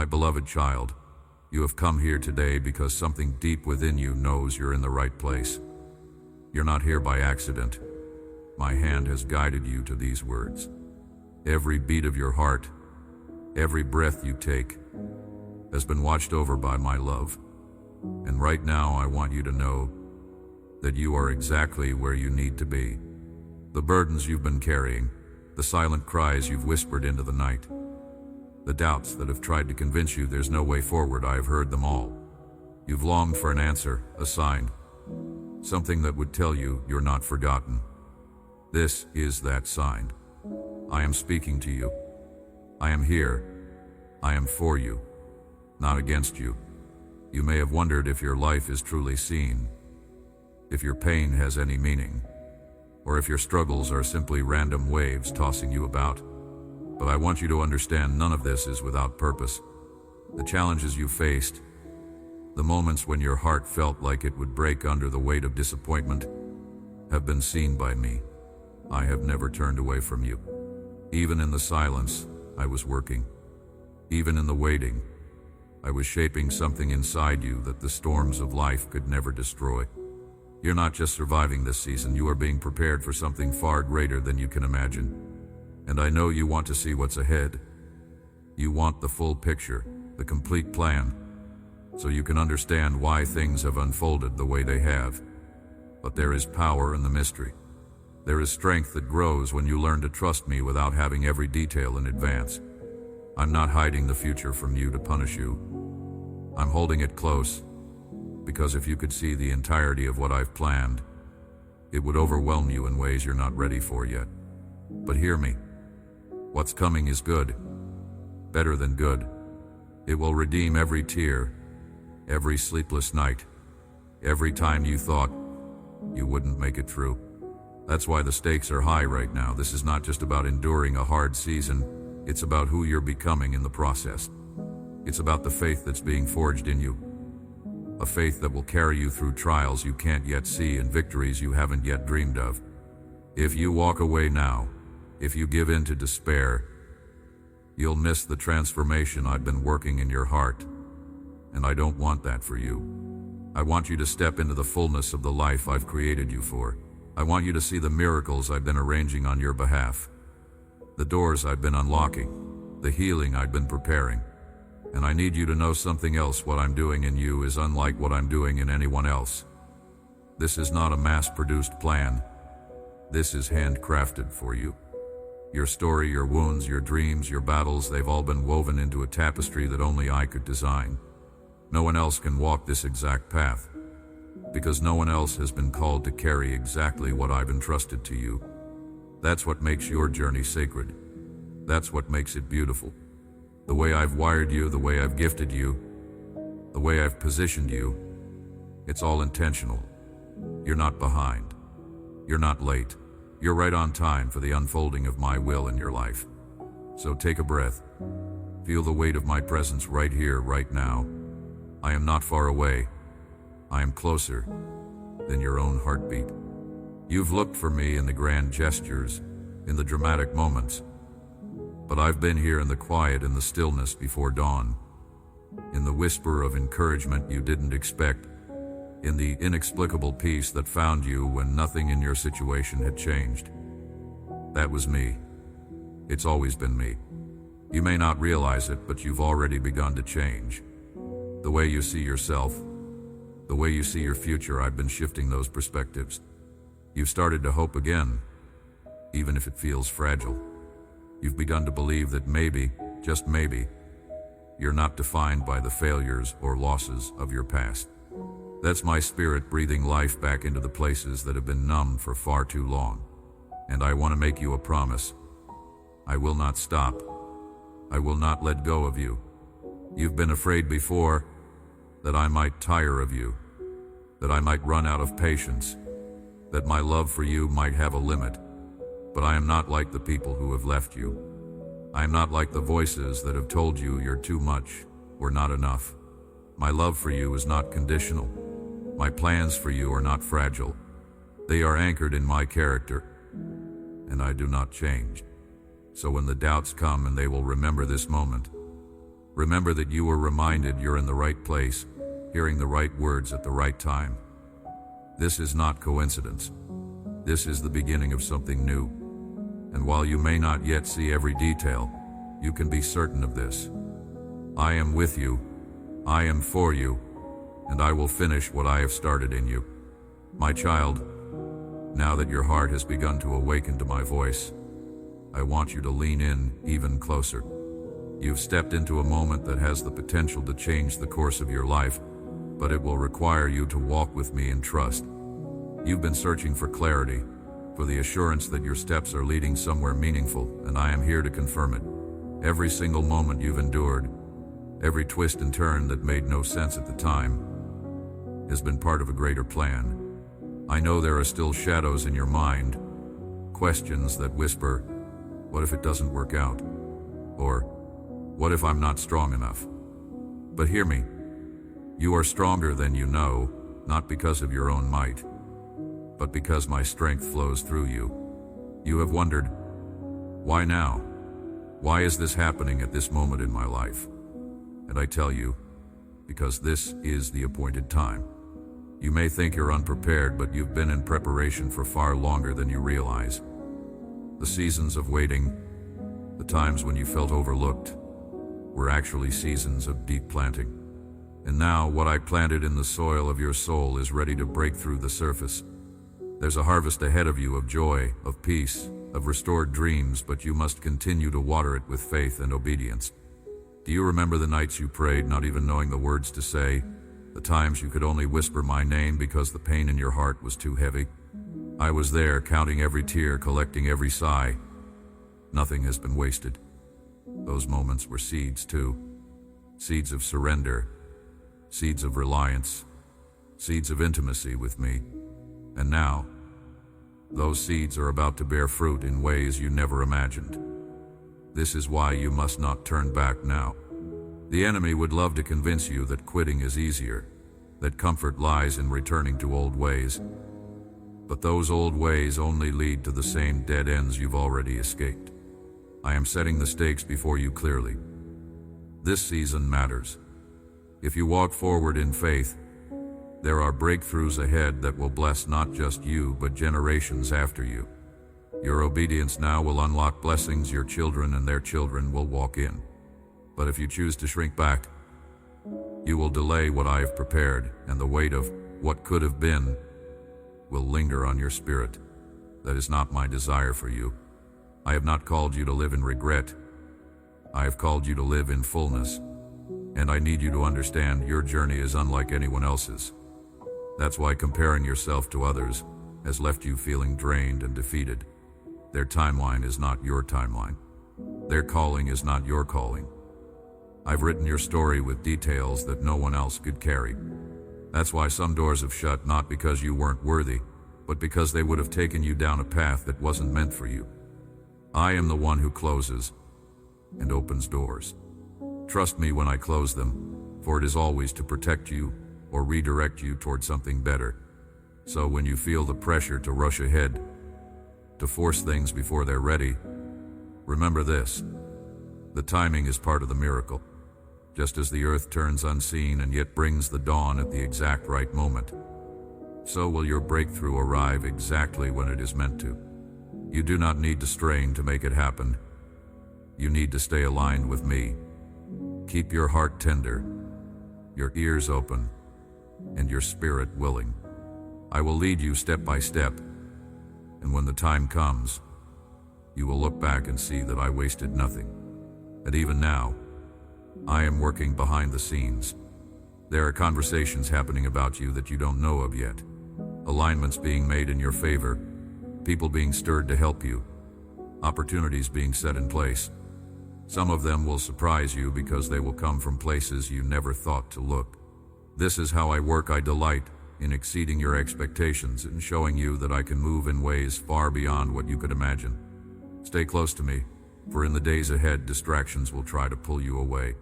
My beloved child, you have come here today because something deep within you knows you're in the right place. You're not here by accident. My hand has guided you to these words. Every beat of your heart, every breath you take, has been watched over by my love. And right now I want you to know that you are exactly where you need to be. The burdens you've been carrying, the silent cries you've whispered into the night, the doubts that have tried to convince you there's no way forward, I have heard them all. You've longed for an answer, a sign, something that would tell you you're not forgotten. This is that sign. I am speaking to you. I am here. I am for you, not against you. You may have wondered if your life is truly seen, if your pain has any meaning, or if your struggles are simply random waves tossing you about. But I want you to understand none of this is without purpose. The challenges you faced, the moments when your heart felt like it would break under the weight of disappointment, have been seen by me. I have never turned away from you. Even in the silence, I was working. Even in the waiting, I was shaping something inside you that the storms of life could never destroy. You're not just surviving this season, you are being prepared for something far greater than you can imagine. And I know you want to see what's ahead. You want the full picture, the complete plan, so you can understand why things have unfolded the way they have. But there is power in the mystery. There is strength that grows when you learn to trust me without having every detail in advance. I'm not hiding the future from you to punish you. I'm holding it close, because if you could see the entirety of what I've planned, it would overwhelm you in ways you're not ready for yet. But hear me. What's coming is good, better than good. It will redeem every tear, every sleepless night, every time you thought you wouldn't make it through. That's why the stakes are high right now. This is not just about enduring a hard season, it's about who you're becoming in the process. It's about the faith that's being forged in you, a faith that will carry you through trials you can't yet see and victories you haven't yet dreamed of. If you walk away now, if you give in to despair, you'll miss the transformation I've been working in your heart, and I don't want that for you. I want you to step into the fullness of the life I've created you for. I want you to see the miracles I've been arranging on your behalf, the doors I've been unlocking, the healing I've been preparing. And I need you to know something else. What I'm doing in you is unlike what I'm doing in anyone else. This is not a mass-produced plan. This is handcrafted for you. Your story, your wounds, your dreams, your battles, they've all been woven into a tapestry that only I could design. No one else can walk this exact path, because no one else has been called to carry exactly what I've entrusted to you. That's what makes your journey sacred. That's what makes it beautiful. The way I've wired you, the way I've gifted you, the way I've positioned you, it's all intentional. You're not behind. You're not late. You're right on time for the unfolding of my will in your life. So take a breath. Feel the weight of my presence right here, right now. I am not far away. I am closer than your own heartbeat. You've looked for me in the grand gestures, in the dramatic moments, but I've been here in the quiet, in the stillness before dawn, in the whisper of encouragement you didn't expect, in the inexplicable peace that found you when nothing in your situation had changed. That was me. It's always been me. You may not realize it, but you've already begun to change. The way you see yourself, the way you see your future, I've been shifting those perspectives. You've started to hope again, even if it feels fragile. You've begun to believe that maybe, just maybe, you're not defined by the failures or losses of your past. That's my spirit breathing life back into the places that have been numb for far too long. And I want to make you a promise. I will not stop. I will not let go of you. You've been afraid before that I might tire of you, that I might run out of patience, that my love for you might have a limit. But I am not like the people who have left you. I am not like the voices that have told you you're too much or not enough. My love for you is not conditional. My plans for you are not fragile. They are anchored in my character, and I do not change. So when the doubts come, and they will remember this moment, Remember that you were reminded you're in the right place, hearing the right words at the right time. This is not coincidence. This is the beginning of something new. And while you may not yet see every detail, you can be certain of this. I am with you, I am for you, and I will finish what I have started in you. My child, now that your heart has begun to awaken to my voice, I want you to lean in even closer. You've stepped into a moment that has the potential to change the course of your life, but it will require you to walk with me in trust. You've been searching for clarity, for the assurance that your steps are leading somewhere meaningful, and I am here to confirm it. Every single moment you've endured, every twist and turn that made no sense at the time, has been part of a greater plan. I know there are still shadows in your mind, questions that whisper, what if it doesn't work out? Or, what if I'm not strong enough? But hear me, you are stronger than you know, not because of your own might, but because my strength flows through you. You have wondered, why now? Why is this happening at this moment in my life? And I tell you, because this is the appointed time. You may think you're unprepared, but you've been in preparation for far longer than you realize. The seasons of waiting, the times when you felt overlooked, were actually seasons of deep planting. And now, what I planted in the soil of your soul is ready to break through the surface. There's a harvest ahead of you of joy, of peace, of restored dreams, but you must continue to water it with faith and obedience. Do you remember the nights you prayed, not even knowing the words to say? The times you could only whisper my name because the pain in your heart was too heavy? I was there, counting every tear, collecting every sigh. Nothing has been wasted. Those moments were seeds too. Seeds of surrender, seeds of reliance, seeds of intimacy with me. And now, those seeds are about to bear fruit in ways you never imagined. This is why you must not turn back now. The enemy would love to convince you that quitting is easier, that comfort lies in returning to old ways. But those old ways only lead to the same dead ends you've already escaped. I am setting the stakes before you clearly. This season matters. If you walk forward in faith, there are breakthroughs ahead that will bless not just you, but generations after you. Your obedience now will unlock blessings your children and their children will walk in. But if you choose to shrink back, you will delay what I have prepared, and the weight of what could have been will linger on your spirit. That is not my desire for you. I have not called you to live in regret. I have called you to live in fullness. And I need you to understand your journey is unlike anyone else's. That's why comparing yourself to others has left you feeling drained and defeated. Their timeline is not your timeline. Their calling is not your calling. I've written your story with details that no one else could carry. That's why some doors have shut, not because you weren't worthy, but because they would have taken you down a path that wasn't meant for you. I am the one who closes and opens doors. Trust me when I close them, for it is always to protect you or redirect you toward something better. So when you feel the pressure to rush ahead, to force things before they're ready, remember this: the timing is part of the miracle. Just as the earth turns unseen and yet brings the dawn at the exact right moment, so will your breakthrough arrive exactly when it is meant to. You do not need to strain to make it happen. You need to stay aligned with me. Keep your heart tender, your ears open, and your spirit willing. I will lead you step by step, and when the time comes, you will look back and see that I wasted nothing. And even now, I am working behind the scenes. There are conversations happening about you that you don't know of yet. Alignments being made in your favor, people being stirred to help you, opportunities being set in place. Some of them will surprise you because they will come from places you never thought to look. This is how I work. I delight in exceeding your expectations and showing you that I can move in ways far beyond what you could imagine. Stay close to me, for in the days ahead, distractions will try to pull you away.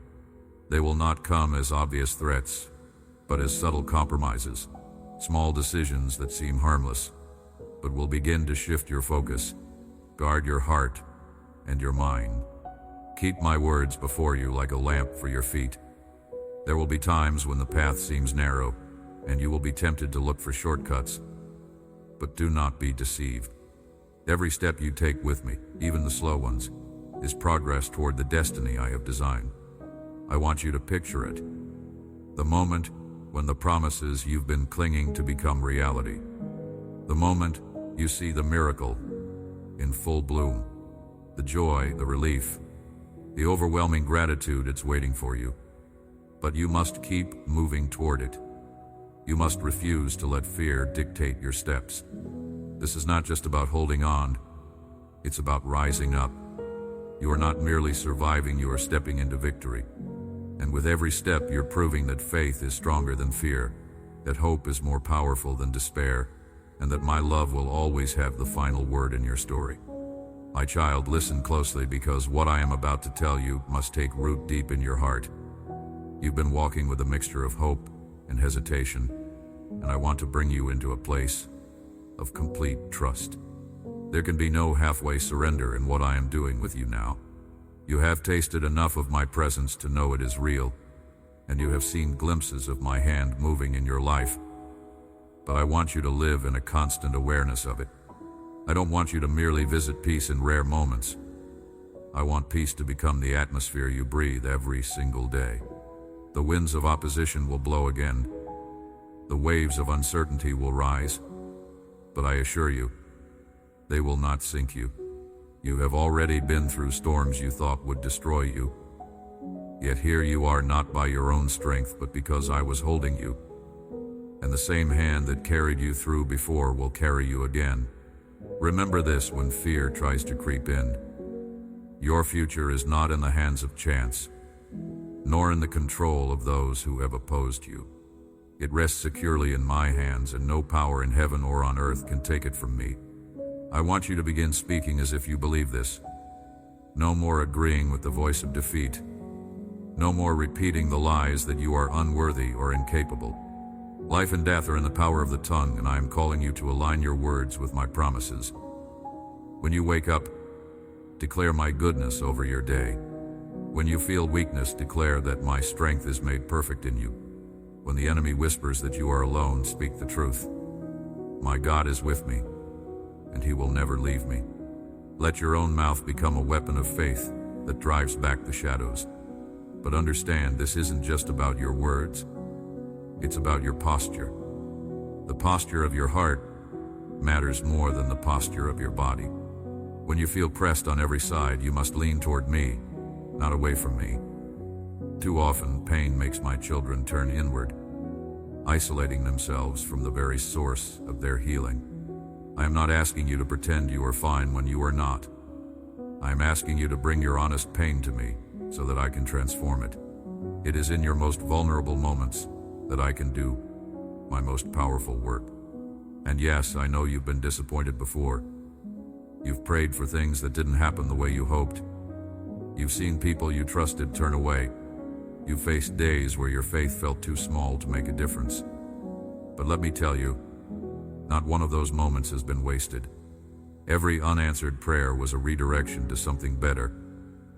They will not come as obvious threats, but as subtle compromises, small decisions that seem harmless, but will begin to shift your focus. Guard your heart and your mind. Keep my words before you like a lamp for your feet. There will be times when the path seems narrow, and you will be tempted to look for shortcuts. But do not be deceived. Every step you take with me, even the slow ones, is progress toward the destiny I have designed. I want you to picture it. The moment when the promises you've been clinging to become reality. The moment you see the miracle in full bloom. The joy, the relief, the overwhelming gratitude it's waiting for you. But you must keep moving toward it. You must refuse to let fear dictate your steps. This is not just about holding on, it's about rising up. You are not merely surviving, you are stepping into victory. And with every step, you're proving that faith is stronger than fear, that hope is more powerful than despair, and that my love will always have the final word in your story. My child, listen closely, because what I am about to tell you must take root deep in your heart. You've been walking with a mixture of hope and hesitation, and I want to bring you into a place of complete trust. There can be no halfway surrender in what I am doing with you now. You have tasted enough of my presence to know it is real, and you have seen glimpses of my hand moving in your life. But I want you to live in a constant awareness of it. I don't want you to merely visit peace in rare moments. I want peace to become the atmosphere you breathe every single day. The winds of opposition will blow again. The waves of uncertainty will rise. But I assure you, they will not sink you. You have already been through storms you thought would destroy you. Yet here you are, not by your own strength, but because I was holding you. And the same hand that carried you through before will carry you again. Remember this when fear tries to creep in. Your future is not in the hands of chance, nor in the control of those who have opposed you. It rests securely in my hands, and no power in heaven or on earth can take it from me. I want you to begin speaking as if you believe this. No more agreeing with the voice of defeat. No more repeating the lies that you are unworthy or incapable. Life and death are in the power of the tongue, and I am calling you to align your words with my promises. When you wake up, declare my goodness over your day. When you feel weakness, declare that my strength is made perfect in you. When the enemy whispers that you are alone, speak the truth. My God is with me, and he will never leave me. Let your own mouth become a weapon of faith that drives back the shadows. But understand, this isn't just about your words. It's about your posture. The posture of your heart matters more than the posture of your body. When you feel pressed on every side, you must lean toward me, not away from me. Too often, pain makes my children turn inward, isolating themselves from the very source of their healing. I am not asking you to pretend you are fine when you are not. I am asking you to bring your honest pain to me so that I can transform it. It is in your most vulnerable moments that I can do my most powerful work. And yes, I know you've been disappointed before. You've prayed for things that didn't happen the way you hoped. You've seen people you trusted turn away. You've faced days where your faith felt too small to make a difference. But let me tell you, not one of those moments has been wasted. Every unanswered prayer was a redirection to something better.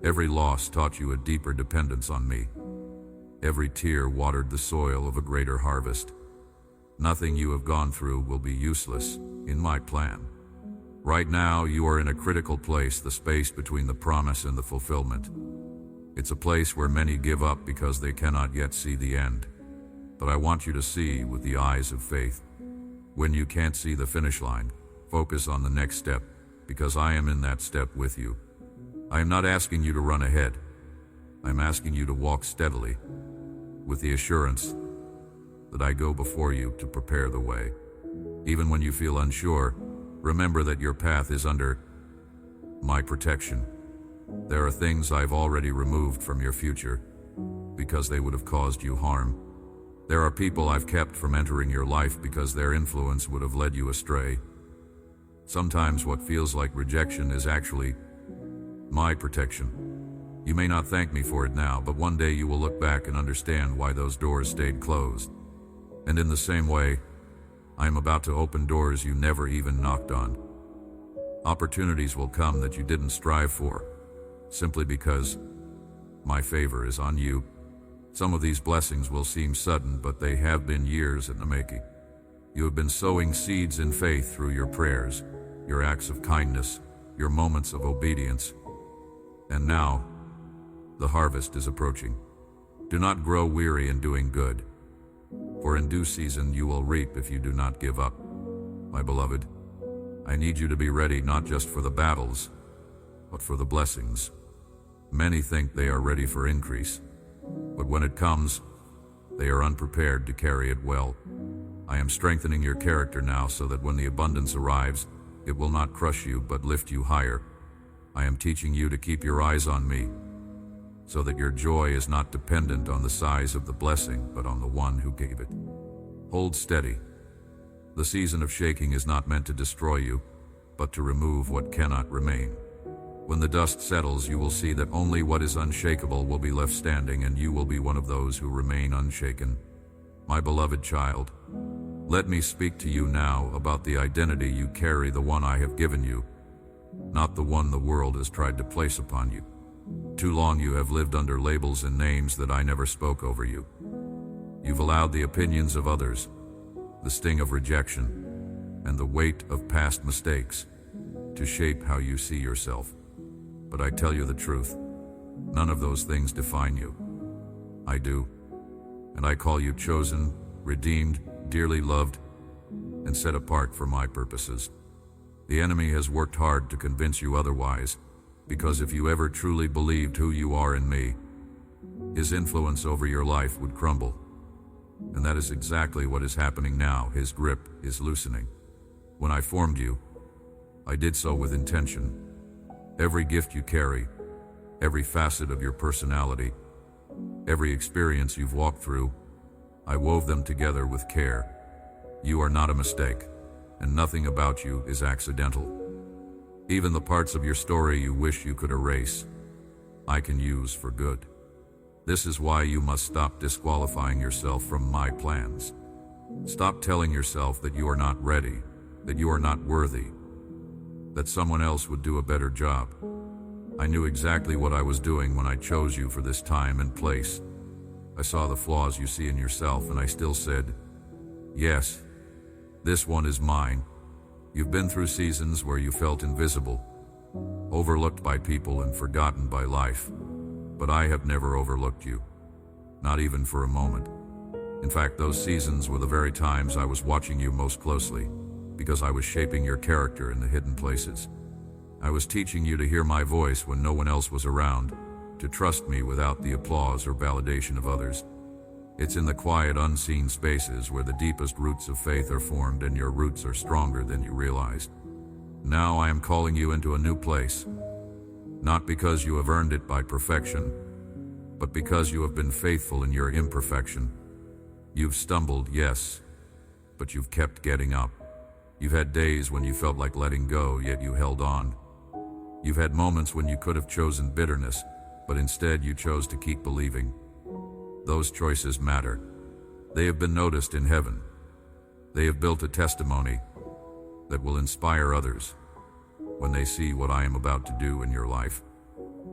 Every loss taught you a deeper dependence on me. Every tear watered the soil of a greater harvest. Nothing you have gone through will be useless in my plan. Right now, you are in a critical place, the space between the promise and the fulfillment. It's a place where many give up because they cannot yet see the end. But I want you to see with the eyes of faith. When you can't see the finish line, focus on the next step, because I am in that step with you. I am not asking you to run ahead. I'm asking you to walk steadily, with the assurance that I go before you to prepare the way. Even when you feel unsure, remember that your path is under my protection. There are things I've already removed from your future because they would have caused you harm. There are people I've kept from entering your life because their influence would have led you astray. Sometimes what feels like rejection is actually my protection. You may not thank me for it now, but one day you will look back and understand why those doors stayed closed. And in the same way, I am about to open doors you never even knocked on. Opportunities will come that you didn't strive for, simply because My favor is on you. Some of these blessings will seem sudden, but they have been years in the making. You have been sowing seeds in faith through your prayers, your acts of kindness, your moments of obedience. And now, the harvest is approaching. Do not grow weary in doing good, for in due season you will reap if you do not give up. My beloved, I need you to be ready not just for the battles, but for the blessings. Many think they are ready for increase, but when it comes, they are unprepared to carry it well. I am strengthening your character now so that when the abundance arrives, it will not crush you but lift you higher. I am teaching you to keep your eyes on me, so that your joy is not dependent on the size of the blessing, but on the one who gave it. Hold steady. The season of shaking is not meant to destroy you, but to remove what cannot remain. When the dust settles, you will see that only what is unshakable will be left standing, and you will be one of those who remain unshaken. My beloved child, let me speak to you now about the identity you carry, the one I have given you, not the one the world has tried to place upon you. Too long you have lived under labels and names that I never spoke over you. You've allowed the opinions of others, the sting of rejection, and the weight of past mistakes to shape how you see yourself. But I tell you the truth, none of those things define you. I do, and I call you chosen, redeemed, dearly loved, and set apart for my purposes. The enemy has worked hard to convince you otherwise, because if you ever truly believed who you are in me, his influence over your life would crumble. And that is exactly what is happening now. His grip is loosening. When I formed you, I did so with intention. Every gift you carry, every facet of your personality, every experience you've walked through, I wove them together with care. You are not a mistake, and nothing about you is accidental. Even the parts of your story you wish you could erase, I can use for good. This is why you must stop disqualifying yourself from my plans. Stop telling yourself that you are not ready, that you are not worthy, that someone else would do a better job. I knew exactly what I was doing when I chose you for this time and place. I saw the flaws you see in yourself, and I still said, yes, this one is mine. You've been through seasons where you felt invisible, overlooked by people and forgotten by life. But I have never overlooked you, not even for a moment. In fact, those seasons were the very times I was watching you most closely, because I was shaping your character in the hidden places. I was teaching you to hear my voice when no one else was around, to trust me without the applause or validation of others. It's in the quiet, unseen spaces where the deepest roots of faith are formed, and your roots are stronger than you realized. Now I am calling you into a new place, not because you have earned it by perfection, but because you have been faithful in your imperfection. You've stumbled, yes, but you've kept getting up. You've had days when you felt like letting go, yet you held on. You've had moments when you could have chosen bitterness, but instead you chose to keep believing. Those choices matter. They have been noticed in heaven. They have built a testimony that will inspire others when they see what I am about to do in your life.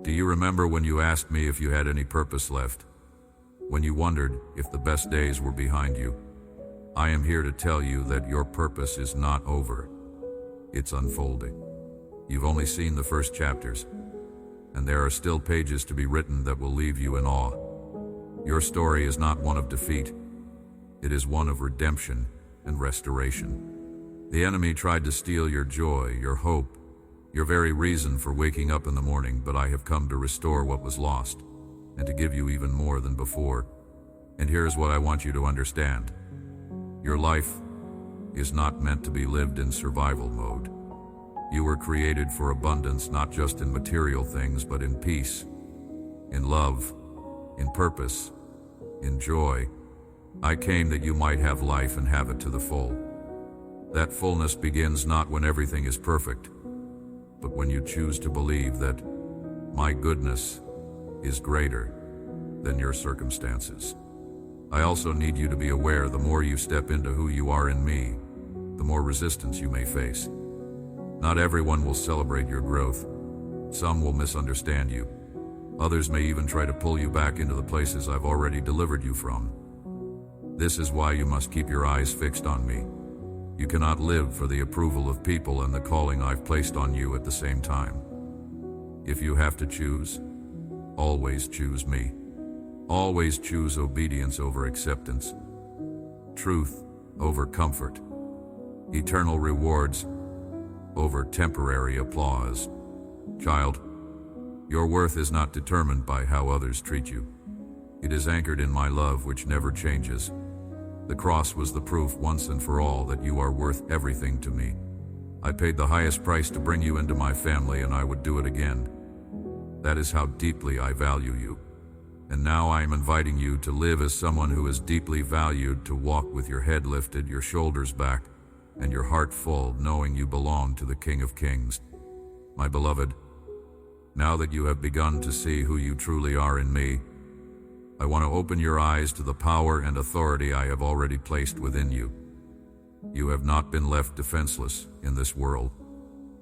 Do you remember when you asked me if you had any purpose left? When you wondered if the best days were behind you? I am here to tell you that your purpose is not over. It's unfolding. You've only seen the first chapters, and there are still pages to be written that will leave you in awe. Your story is not one of defeat. It is one of redemption and restoration. The enemy tried to steal your joy, your hope, your very reason for waking up in the morning, but I have come to restore what was lost and to give you even more than before. And here's what I want you to understand. Your life is not meant to be lived in survival mode. You were created for abundance, not just in material things, but in peace, in love, in purpose, in joy. I came that you might have life and have it to the full. That fullness begins not when everything is perfect, but when you choose to believe that my goodness is greater than your circumstances. I also need you to be aware the more you step into who you are in me, the more resistance you may face. Not everyone will celebrate your growth. Some will misunderstand you. Others may even try to pull you back into the places I've already delivered you from. This is why you must keep your eyes fixed on me. You cannot live for the approval of people and the calling I've placed on you at the same time. If you have to choose, always choose me. Always choose obedience over acceptance, truth over comfort, eternal rewards over temporary applause. Child, your worth is not determined by how others treat you. It is anchored in my love, which never changes. The cross was the proof once and for all that you are worth everything to me. I paid the highest price to bring you into my family, and I would do it again. That is how deeply I value you. And now I am inviting you to live as someone who is deeply valued, to walk with your head lifted, your shoulders back, and your heart full, knowing you belong to the King of Kings. My beloved, now that you have begun to see who you truly are in me, I want to open your eyes to the power and authority I have already placed within you. You have not been left defenseless in this world.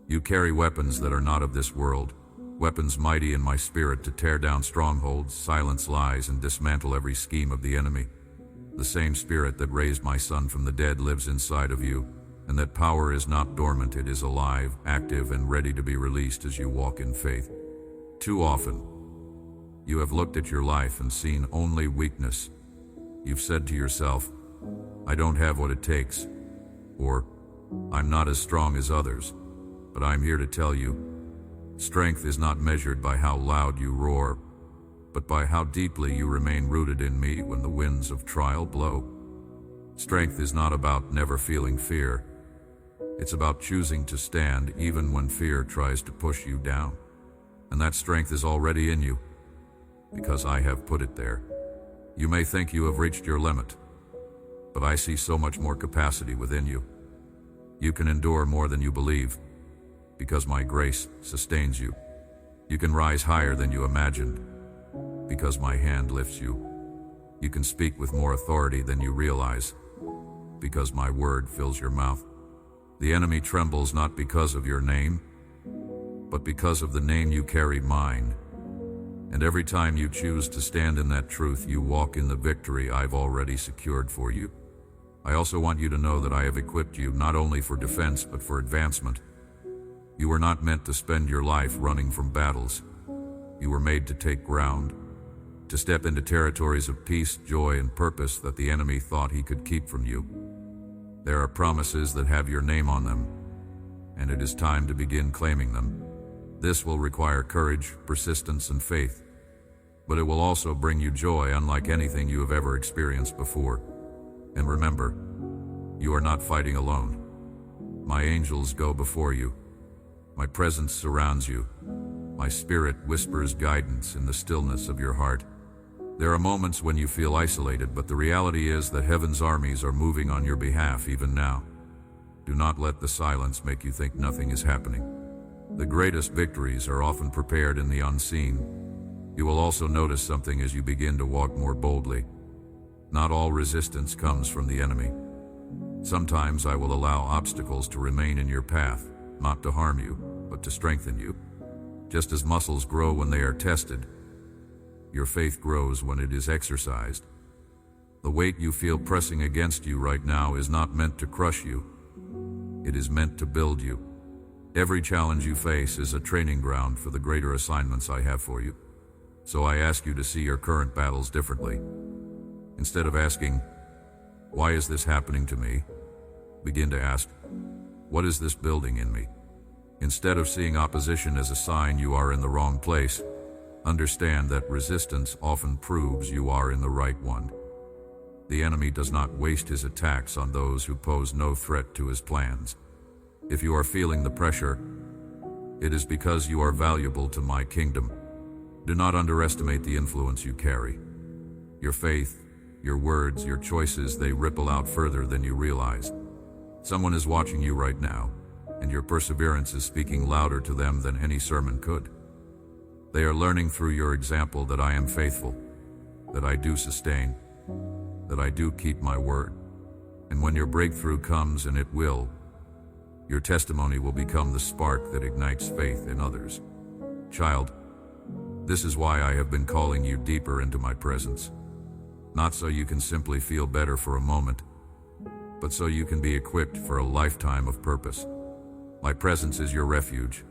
You carry weapons that are not of this world, weapons mighty in my spirit to tear down strongholds, silence lies, and dismantle every scheme of the enemy. The same spirit that raised my son from the dead lives inside of you, and that power is not dormant, it is alive, active, and ready to be released as you walk in faith. Too often, you have looked at your life and seen only weakness. You've said to yourself, I don't have what it takes, or I'm not as strong as others. But I'm here to tell you, strength is not measured by how loud you roar, but by how deeply you remain rooted in me when the winds of trial blow. Strength is not about never feeling fear. It's about choosing to stand even when fear tries to push you down. And that strength is already in you, because I have put it there. You may think you have reached your limit, but I see so much more capacity within you. You can endure more than you believe, because my grace sustains you. You can rise higher than you imagined, because my hand lifts you. You can speak with more authority than you realize, because my word fills your mouth. The enemy trembles not because of your name, but because of the name you carry, mine. And every time you choose to stand in that truth, you walk in the victory I've already secured for you. I also want you to know that I have equipped you not only for defense but for advancement. You were not meant to spend your life running from battles. You were made to take ground, to step into territories of peace, joy, and purpose that the enemy thought he could keep from you. There are promises that have your name on them, and it is time to begin claiming them. This will require courage, persistence, and faith, but it will also bring you joy unlike anything you have ever experienced before. And remember, you are not fighting alone. My angels go before you. My presence surrounds you. My spirit whispers guidance in the stillness of your heart. There are moments when you feel isolated, but the reality is that heaven's armies are moving on your behalf even now. Do not let the silence make you think nothing is happening. The greatest victories are often prepared in the unseen. You will also notice something as you begin to walk more boldly. Not all resistance comes from the enemy. Sometimes I will allow obstacles to remain in your path, not to harm you, but to strengthen you. Just as muscles grow when they are tested, your faith grows when it is exercised. The weight you feel pressing against you right now is not meant to crush you. It is meant to build you. Every challenge you face is a training ground for the greater assignments I have for you. So I ask you to see your current battles differently. Instead of asking, why is this happening to me? Begin to ask, what is this building in me? Instead of seeing opposition as a sign you are in the wrong place, understand that resistance often proves you are in the right one. The enemy does not waste his attacks on those who pose no threat to his plans. If you are feeling the pressure, it is because you are valuable to my kingdom. Do not underestimate the influence you carry. Your faith, your words, your choices, they ripple out further than you realize. Someone is watching you right now, and your perseverance is speaking louder to them than any sermon could. They are learning through your example that I am faithful, that I do sustain, that I do keep my word. And when your breakthrough comes, and it will, your testimony will become the spark that ignites faith in others. Child, This is why I have been calling you deeper into my presence. Not so you can simply feel better for a moment, but so you can be equipped for a lifetime of purpose. My presence is your refuge,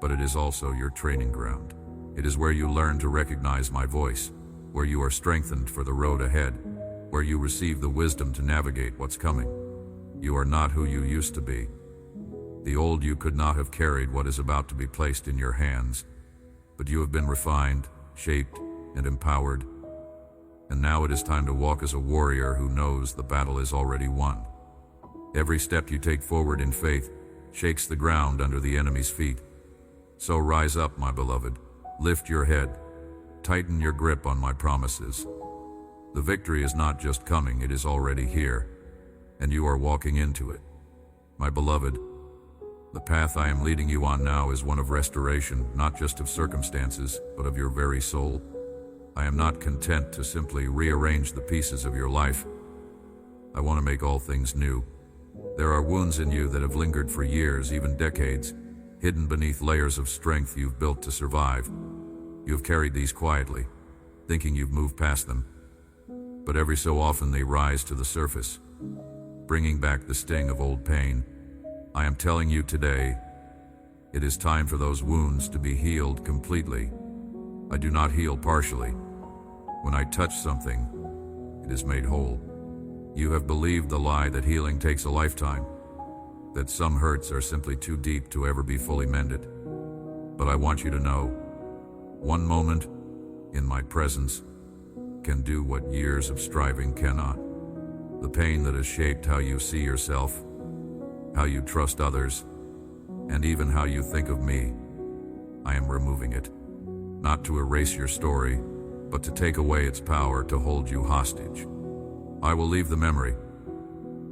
but it is also your training ground. It is where you learn to recognize my voice, where you are strengthened for the road ahead, where you receive the wisdom to navigate what's coming. You are not who you used to be. The old you could not have carried what is about to be placed in your hands, but you have been refined, shaped, and empowered. And now it is time to walk as a warrior who knows the battle is already won. Every step you take forward in faith shakes the ground under the enemy's feet. So rise up, my beloved. Lift your head. Tighten your grip on my promises. The victory is not just coming, it is already here, and you are walking into it. My beloved, the path I am leading you on now is one of restoration, not just of circumstances, but of your very soul. I am not content to simply rearrange the pieces of your life. I want to make all things new. There are wounds in you that have lingered for years, even decades, hidden beneath layers of strength you've built to survive. You have carried these quietly, thinking you've moved past them. But every so often they rise to the surface, bringing back the sting of old pain. I am telling you today, it is time for those wounds to be healed completely. I do not heal partially. When I touch something, it is made whole. You have believed the lie that healing takes a lifetime, that some hurts are simply too deep to ever be fully mended. But I want you to know, one moment in my presence can do what years of striving cannot. The pain that has shaped how you see yourself, how you trust others, and even how you think of me, I am removing it. Not to erase your story, but to take away its power to hold you hostage. I will leave the memory,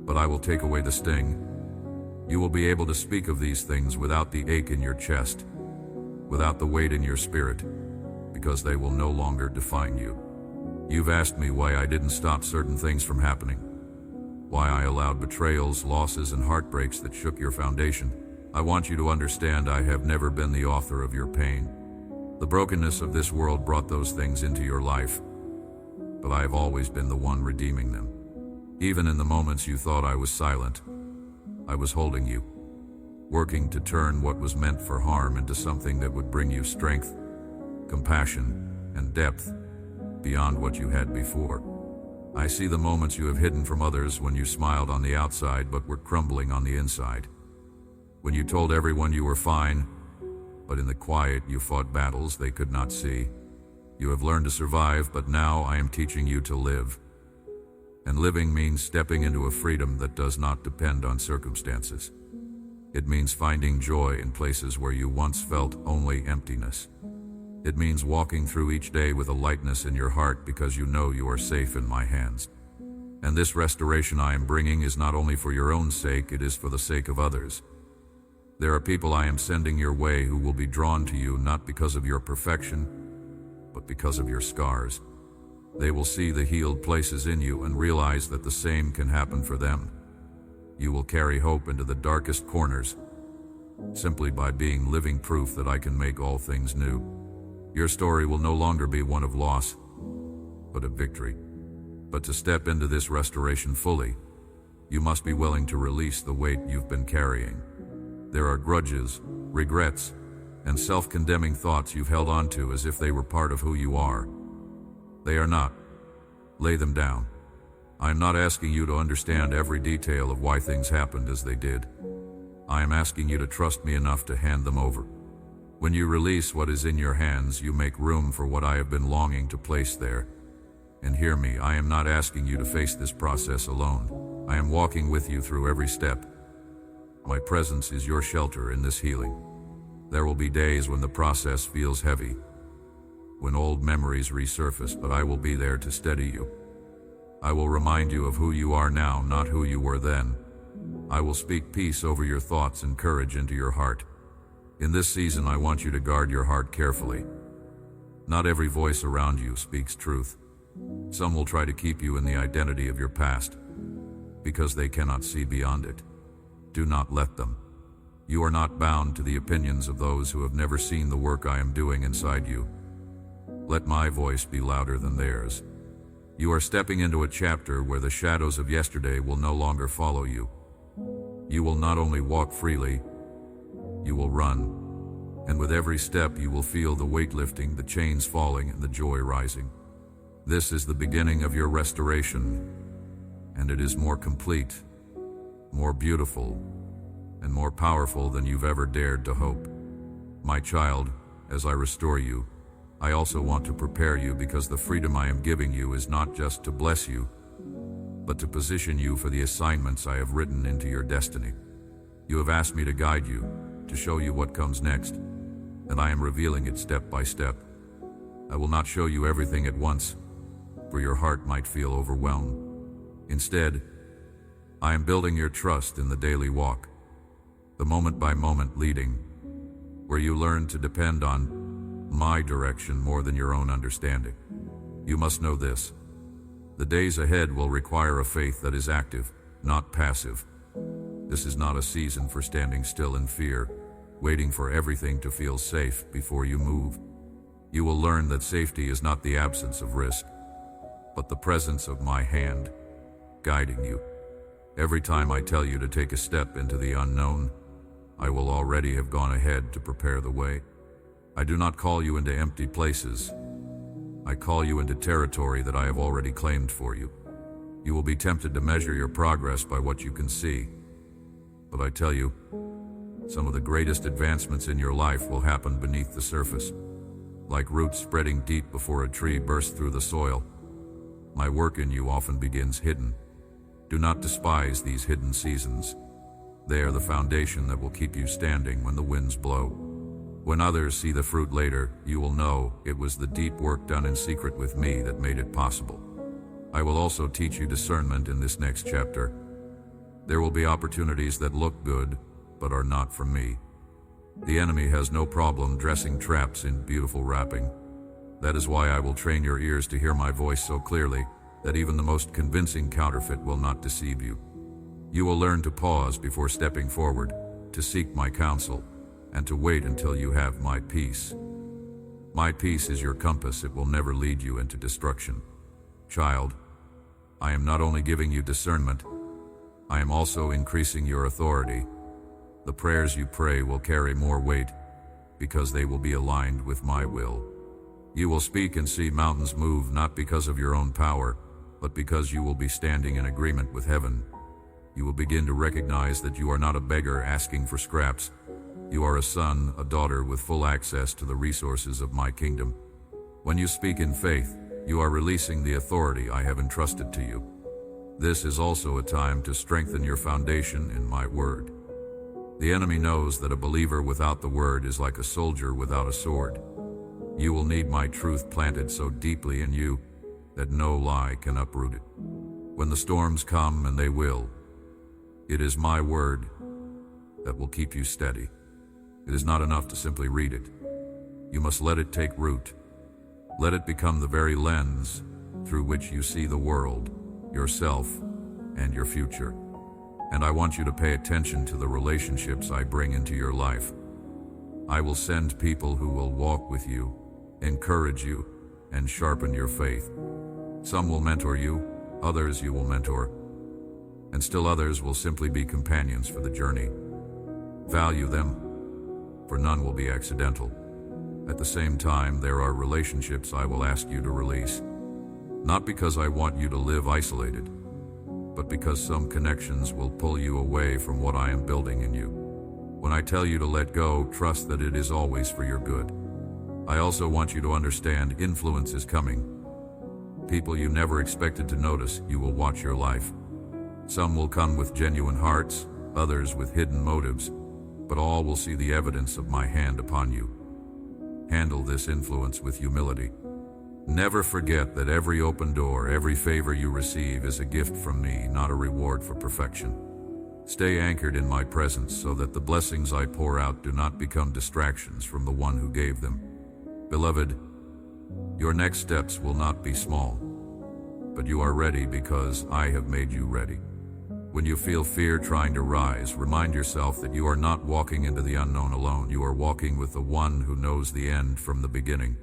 but I will take away the sting. You will be able to speak of these things without the ache in your chest, without the weight in your spirit, because they will no longer define you. You've asked me why I didn't stop certain things from happening, why I allowed betrayals, losses, and heartbreaks that shook your foundation. I want you to understand I have never been the author of your pain. The brokenness of this world brought those things into your life, but I have always been the one redeeming them. Even in the moments you thought I was silent, I was holding you, working to turn what was meant for harm into something that would bring you strength, compassion, and depth beyond what you had before. I see the moments you have hidden from others when you smiled on the outside but were crumbling on the inside. When you told everyone you were fine, but in the quiet you fought battles they could not see. You have learned to survive, but now I am teaching you to live. And living means stepping into a freedom that does not depend on circumstances. It means finding joy in places where you once felt only emptiness. It means walking through each day with a lightness in your heart because you know you are safe in my hands. And this restoration I am bringing is not only for your own sake, it is for the sake of others. There are people I am sending your way who will be drawn to you not because of your perfection, but because of your scars. They will see the healed places in you and realize that the same can happen for them. You will carry hope into the darkest corners, simply by being living proof that I can make all things new. Your story will no longer be one of loss, but of victory. But to step into this restoration fully, you must be willing to release the weight you've been carrying. There are grudges, regrets, and self-condemning thoughts you've held onto as if they were part of who you are. They are not. Lay them down. I am not asking you to understand every detail of why things happened as they did. I am asking you to trust me enough to hand them over. When you release what is in your hands, you make room for what I have been longing to place there. And hear me, I am not asking you to face this process alone. I am walking with you through every step. My presence is your shelter in this healing. There will be days when the process feels heavy, when old memories resurface, but I will be there to steady you. I will remind you of who you are now, not who you were then. I will speak peace over your thoughts and courage into your heart. In this season, I want you to guard your heart carefully. Not every voice around you speaks truth. Some will try to keep you in the identity of your past, because they cannot see beyond it. Do not let them. You are not bound to the opinions of those who have never seen the work I am doing inside you. Let my voice be louder than theirs. You are stepping into a chapter where the shadows of yesterday will no longer follow you. You will not only walk freely, you will run. And with every step you will feel the weight lifting, the chains falling, and the joy rising. This is the beginning of your restoration, and it is more complete, more beautiful, and more powerful than you've ever dared to hope. My child, as I restore you, I also want to prepare you, because the freedom I am giving you is not just to bless you, but to position you for the assignments I have written into your destiny. You have asked me to guide you, to show you what comes next, and I am revealing it step by step. I will not show you everything at once, for your heart might feel overwhelmed. Instead, I am building your trust in the daily walk, the moment-by-moment leading, where you learn to depend on my direction more than your own understanding. You must know this: the days ahead will require a faith that is active, not passive. This is not a season for standing still in fear, waiting for everything to feel safe before you move. You will learn that safety is not the absence of risk, but the presence of my hand, guiding you. Every time I tell you to take a step into the unknown, I will already have gone ahead to prepare the way. I do not call you into empty places. I call you into territory that I have already claimed for you. You will be tempted to measure your progress by what you can see. But I tell you, some of the greatest advancements in your life will happen beneath the surface. Like roots spreading deep before a tree bursts through the soil, my work in you often begins hidden. Do not despise these hidden seasons. They are the foundation that will keep you standing when the winds blow. When others see the fruit later, you will know it was the deep work done in secret with me that made it possible. I will also teach you discernment in this next chapter. There will be opportunities that look good, but are not from me. The enemy has no problem dressing traps in beautiful wrapping. That is why I will train your ears to hear my voice so clearly that even the most convincing counterfeit will not deceive you. You will learn to pause before stepping forward, to seek my counsel, and to wait until you have my peace. My peace is your compass. It will never lead you into destruction. Child, I am not only giving you discernment, I am also increasing your authority. The prayers you pray will carry more weight because they will be aligned with my will. You will speak and see mountains move, not because of your own power, but because you will be standing in agreement with heaven. You will begin to recognize that you are not a beggar asking for scraps. You are a son, a daughter with full access to the resources of my kingdom. When you speak in faith, you are releasing the authority I have entrusted to you. This is also a time to strengthen your foundation in my word. The enemy knows that a believer without the word is like a soldier without a sword. You will need my truth planted so deeply in you that no lie can uproot it. When the storms come, and they will, it is my word that will keep you steady. It is not enough to simply read it. You must let it take root. Let it become the very lens through which you see the world, yourself, and your future. And I want you to pay attention to the relationships I bring into your life. I will send people who will walk with you, encourage you, and sharpen your faith. Some will mentor you, others you will mentor, and still others will simply be companions for the journey. Value them, for none will be accidental. At the same time, there are relationships I will ask you to release. Not because I want you to live isolated, but because some connections will pull you away from what I am building in you. When I tell you to let go, trust that it is always for your good. I also want you to understand influence is coming. People you never expected to notice, you will watch your life. Some will come with genuine hearts, others with hidden motives, but all will see the evidence of my hand upon you. Handle this influence with humility. Never forget that every open door, every favor you receive is a gift from me, not a reward for perfection. Stay anchored in my presence so that the blessings I pour out do not become distractions from the one who gave them. Beloved, your next steps will not be small, but you are ready because I have made you ready. When you feel fear trying to rise, remind yourself that you are not walking into the unknown alone. You are walking with the one who knows the end from the beginning.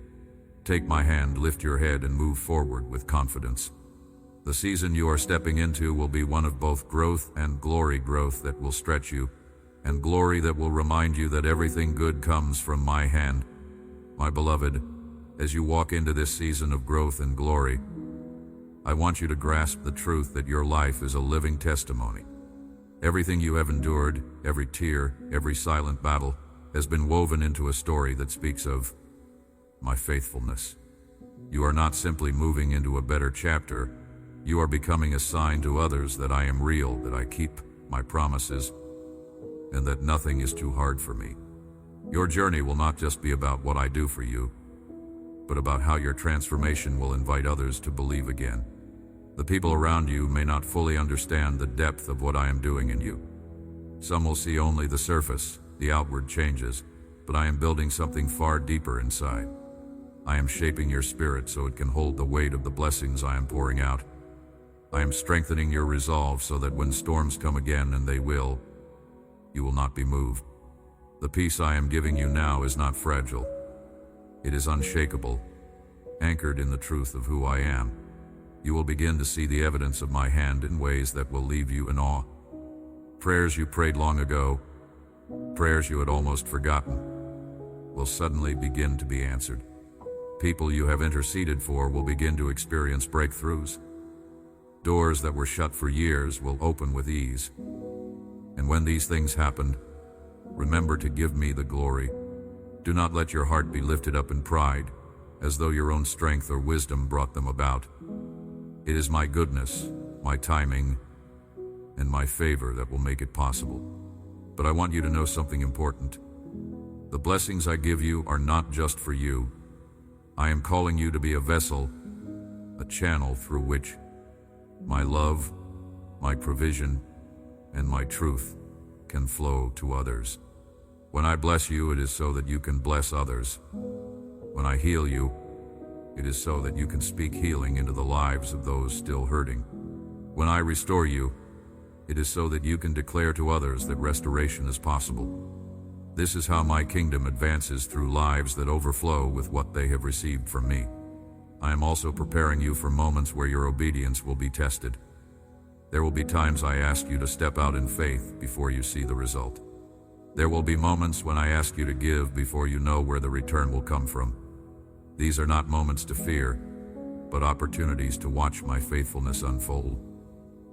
Take my hand, lift your head, and move forward with confidence. The season you are stepping into will be one of both growth and glory, growth that will stretch you, and glory that will remind you that everything good comes from my hand. My beloved, as you walk into this season of growth and glory, I want you to grasp the truth that your life is a living testimony. Everything you have endured, every tear, every silent battle, has been woven into a story that speaks of my faithfulness. You are not simply moving into a better chapter. You are becoming a sign to others that I am real, that I keep my promises, and that nothing is too hard for me. Your journey will not just be about what I do for you, but about how your transformation will invite others to believe again. The people around you may not fully understand the depth of what I am doing in you. Some will see only the surface, the outward changes, but I am building something far deeper inside. I am shaping your spirit so it can hold the weight of the blessings I am pouring out. I am strengthening your resolve so that when storms come again, and they will, you will not be moved. The peace I am giving you now is not fragile. It is unshakable, anchored in the truth of who I am. You will begin to see the evidence of my hand in ways that will leave you in awe. Prayers you prayed long ago, prayers you had almost forgotten, will suddenly begin to be answered. People you have interceded for will begin to experience breakthroughs. Doors that were shut for years will open with ease. And when these things happen, remember to give me the glory. Do not let your heart be lifted up in pride, as though your own strength or wisdom brought them about. It is my goodness, my timing, and my favor that will make it possible. But I want you to know something important. The blessings I give you are not just for you. I am calling you to be a vessel, a channel through which my love, my provision, and my truth can flow to others. When I bless you, it is so that you can bless others. When I heal you, it is so that you can speak healing into the lives of those still hurting. When I restore you, it is so that you can declare to others that restoration is possible. This is how my kingdom advances, through lives that overflow with what they have received from me. I am also preparing you for moments where your obedience will be tested. There will be times I ask you to step out in faith before you see the result. There will be moments when I ask you to give before you know where the return will come from. These are not moments to fear, but opportunities to watch my faithfulness unfold.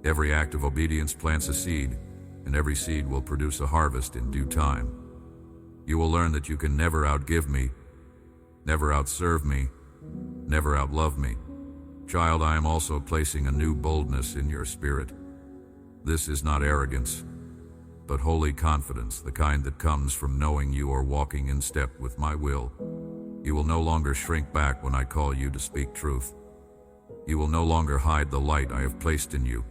Every act of obedience plants a seed, and every seed will produce a harvest in due time. You will learn that you can never outgive me, never outserve me, never outlove me. Child, I am also placing a new boldness in your spirit. This is not arrogance, but holy confidence, the kind that comes from knowing you are walking in step with my will. You will no longer shrink back when I call you to speak truth. You will no longer hide the light I have placed in you,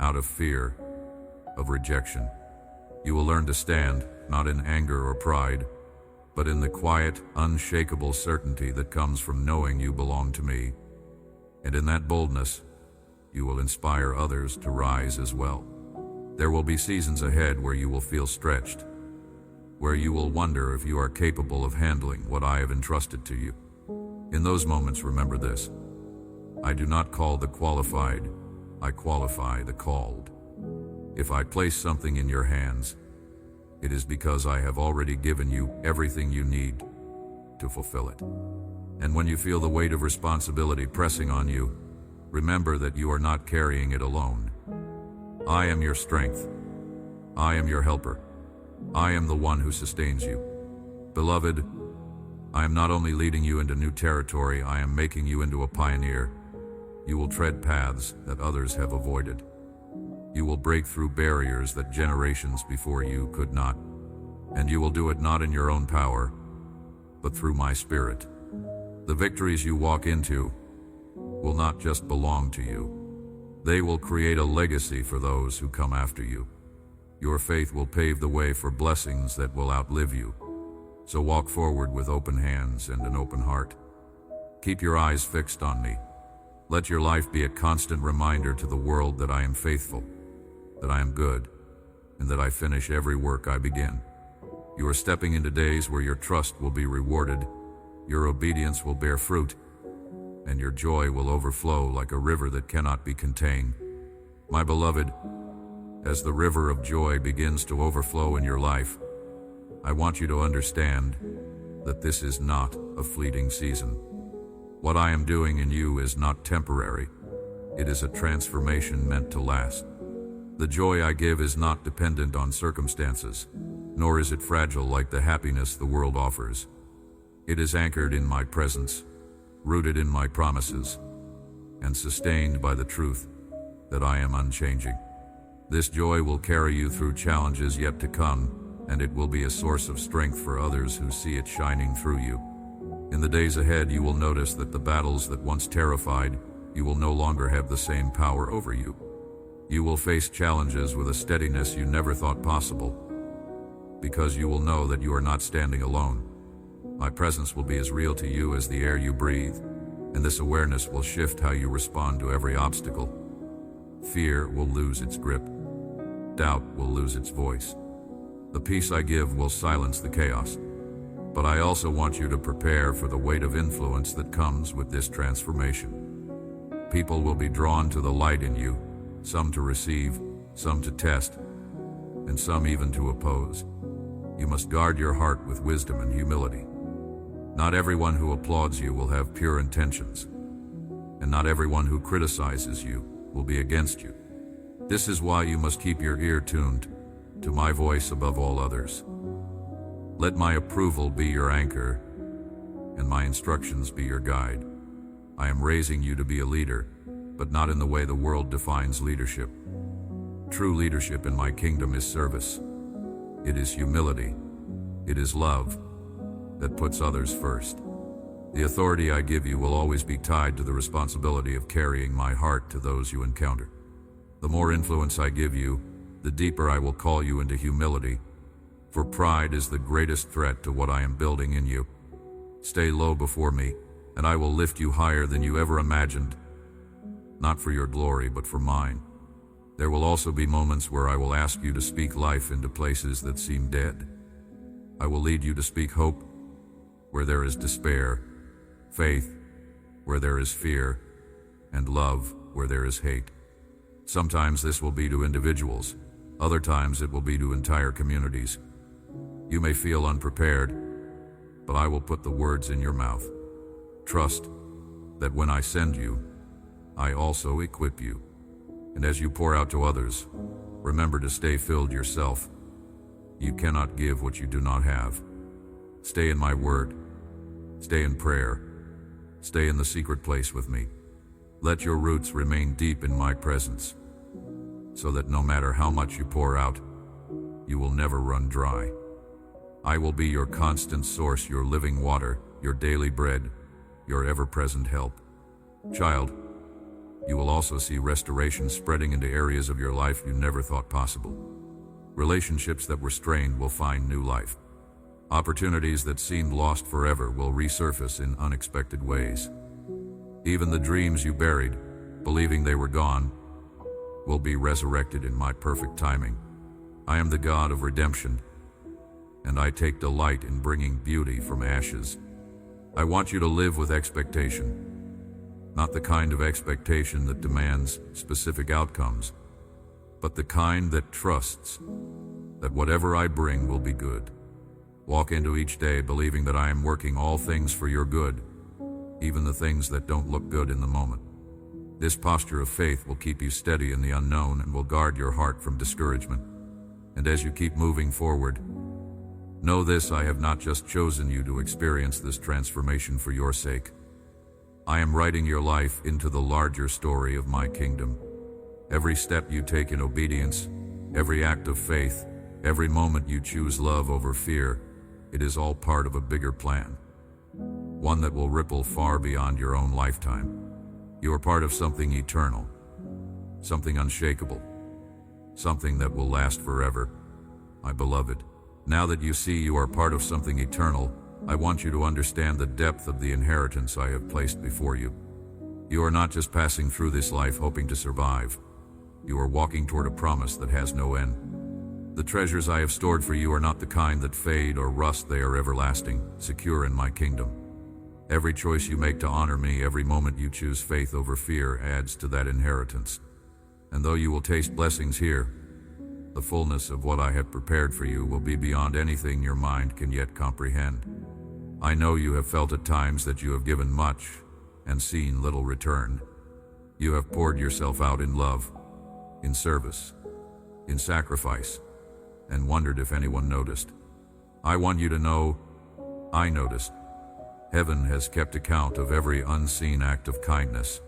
out of fear of rejection. You will learn to stand, not in anger or pride, but in the quiet, unshakable certainty that comes from knowing you belong to me. And in that boldness, you will inspire others to rise as well. There will be seasons ahead where you will feel stretched, where you will wonder if you are capable of handling what I have entrusted to you. In those moments, remember this: I do not call the qualified, I qualify the called. If I place something in your hands, it is because I have already given you everything you need to fulfill it. And when you feel the weight of responsibility pressing on you, remember that you are not carrying it alone. I am your strength. I am your helper. I am the one who sustains you. Beloved, I am not only leading you into new territory, I am making you into a pioneer. You will tread paths that others have avoided. You will break through barriers that generations before you could not. And you will do it not in your own power, but through my Spirit. The victories you walk into will not just belong to you. They will create a legacy for those who come after you. Your faith will pave the way for blessings that will outlive you. So walk forward with open hands and an open heart. Keep your eyes fixed on me. Let your life be a constant reminder to the world that I am faithful, that I am good, and that I finish every work I begin. You are stepping into days where your trust will be rewarded, Your obedience will bear fruit, and your joy will overflow like a river that cannot be contained. My beloved, as the river of joy begins to overflow in your life, I want you to understand that this is not a fleeting season. What I am doing in you is not temporary. It is a transformation meant to last. The joy I give is not dependent on circumstances, nor is it fragile like the happiness the world offers. It is anchored in my presence, rooted in my promises, and sustained by the truth that I am unchanging. This joy will carry you through challenges yet to come, and it will be a source of strength for others who see it shining through you. In the days ahead, you will notice that the battles that once terrified you will no longer have the same power over you. You will face challenges with a steadiness you never thought possible, because you will know that you are not standing alone. My presence will be as real to you as the air you breathe, and this awareness will shift how you respond to every obstacle. Fear will lose its grip. Doubt will lose its voice. The peace I give will silence the chaos. But I also want you to prepare for the weight of influence that comes with this transformation. People will be drawn to the light in you, some to receive, some to test, and some even to oppose. You must guard your heart with wisdom and humility. Not everyone who applauds you will have pure intentions, and not everyone who criticizes you will be against you. This is why you must keep your ear tuned to my voice above all others. Let my approval be your anchor, and my instructions be your guide. I am raising you to be a leader, but not in the way the world defines leadership. True leadership in my kingdom is service. It is humility. It is love that puts others first. The authority I give you will always be tied to the responsibility of carrying my heart to those you encounter. The more influence I give you, the deeper I will call you into humility, for pride is the greatest threat to what I am building in you. Stay low before me, and I will lift you higher than you ever imagined, not for your glory, but for mine. There will also be moments where I will ask you to speak life into places that seem dead. I will lead you to speak hope where there is despair, faith where there is fear, and love where there is hate. Sometimes this will be to individuals, other times it will be to entire communities. You may feel unprepared, but I will put the words in your mouth. Trust that when I send you, I also equip you. And as you pour out to others, remember to stay filled yourself. You cannot give what you do not have. Stay in my word. Stay in prayer. Stay in the secret place with me. Let your roots remain deep in my presence, so that no matter how much you pour out, you will never run dry. I will be your constant source, your living water, your daily bread, your ever-present help. Child, you will also see restoration spreading into areas of your life you never thought possible. Relationships that were strained will find new life. Opportunities that seemed lost forever will resurface in unexpected ways. Even the dreams you buried, believing they were gone, will be resurrected in my perfect timing. I am the God of redemption, and I take delight in bringing beauty from ashes. I want you to live with expectation, not the kind of expectation that demands specific outcomes, but the kind that trusts that whatever I bring will be good. Walk into each day believing that I am working all things for your good, even the things that don't look good in the moment. This posture of faith will keep you steady in the unknown and will guard your heart from discouragement. And as you keep moving forward, know this: I have not just chosen you to experience this transformation for your sake. I am writing your life into the larger story of my kingdom. Every step you take in obedience, every act of faith, every moment you choose love over fear, it is all part of a bigger plan, one that will ripple far beyond your own lifetime. You are part of something eternal, something unshakable, something that will last forever. My beloved, now that you see you are part of something eternal, I want you to understand the depth of the inheritance I have placed before you. You are not just passing through this life hoping to survive. You are walking toward a promise that has no end. The treasures I have stored for you are not the kind that fade or rust. They are everlasting, secure in my kingdom. Every choice you make to honor me, every moment you choose faith over fear adds to that inheritance. And though you will taste blessings here, the fullness of what I have prepared for you will be beyond anything your mind can yet comprehend. I know you have felt at times that you have given much and seen little return. You have poured yourself out in love, in service, in sacrifice, and wondered if anyone noticed. I want you to know, I noticed. Heaven has kept account of every unseen act of kindness,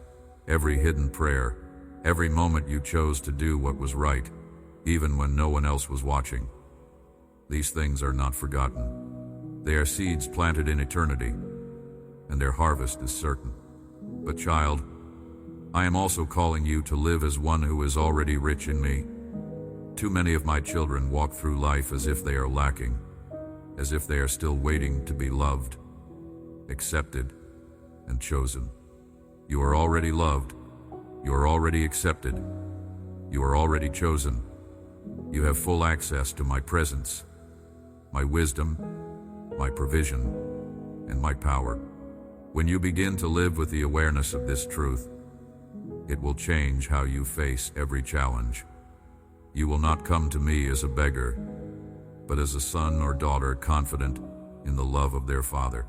every hidden prayer, every moment you chose to do what was right, even when no one else was watching. These things are not forgotten. They are seeds planted in eternity, and their harvest is certain. But child, I am also calling you to live as one who is already rich in me. Too many of my children walk through life as if they are lacking, as if they are still waiting to be loved, accepted, and chosen. You are already loved. You are already accepted. You are already chosen. You have full access to my presence, my wisdom, my provision, and my power. When you begin to live with the awareness of this truth, it will change how you face every challenge. You will not come to me as a beggar, but as a son or daughter confident in the love of their father.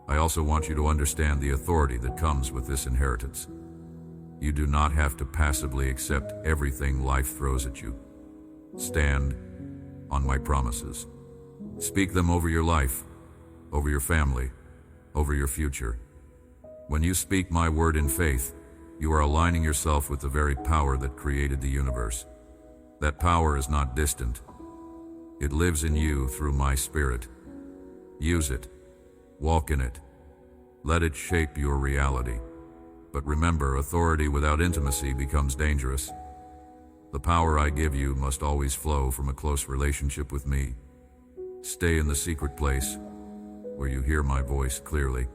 I also want you to understand the authority that comes with this inheritance. You do not have to passively accept everything life throws at you. Stand on my promises. Speak them over your life, over your family, over your future. When you speak my word in faith, you are aligning yourself with the very power that created the universe. That power is not distant. It lives in you through my spirit. Use it. Walk in it. Let it shape your reality. But remember, authority without intimacy becomes dangerous. The power I give you must always flow from a close relationship with me. Stay in the secret place, where you hear my voice clearly.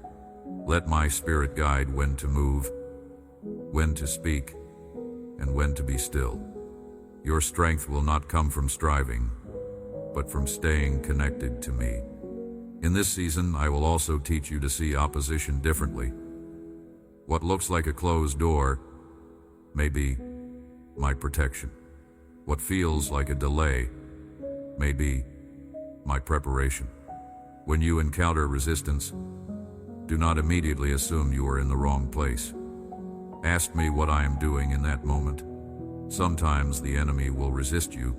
Let my spirit guide when to move, when to speak, and when to be still. Your strength will not come from striving, but from staying connected to me. In this season, I will also teach you to see opposition differently. What looks like a closed door may be my protection. What feels like a delay may be my preparation. When you encounter resistance, do not immediately assume you are in the wrong place. Ask me what I am doing in that moment. Sometimes the enemy will resist you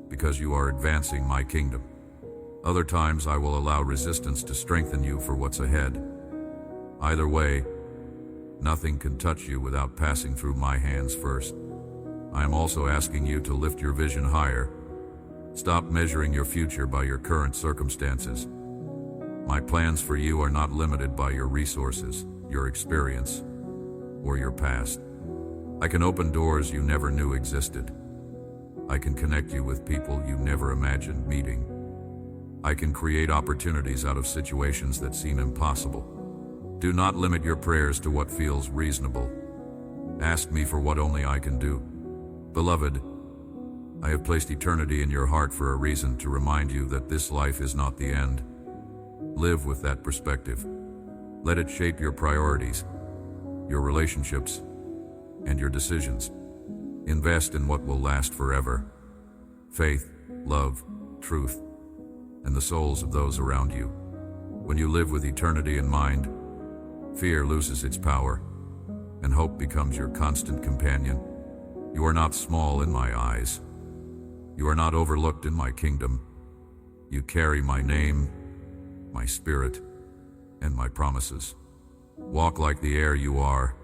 because you are advancing my kingdom. Other times I will allow resistance to strengthen you for what's ahead. Either way, nothing can touch you without passing through my hands first. I am also asking you to lift your vision higher. Stop measuring your future by your current circumstances. My plans for you are not limited by your resources, your experience, or your past. I can open doors you never knew existed. I can connect you with people you never imagined meeting. I can create opportunities out of situations that seem impossible. Do not limit your prayers to what feels reasonable. Ask me for what only I can do. Beloved, I have placed eternity in your heart for a reason, to remind you that this life is not the end. Live with that perspective. Let it shape your priorities, your relationships, and your decisions. Invest in what will last forever: faith, love, truth, and the souls of those around you. When you live with eternity in mind, fear loses its power, and hope becomes your constant companion. You are not small in my eyes. You are not overlooked in my kingdom. You carry my name, my spirit, and my promises. Walk like the air you are,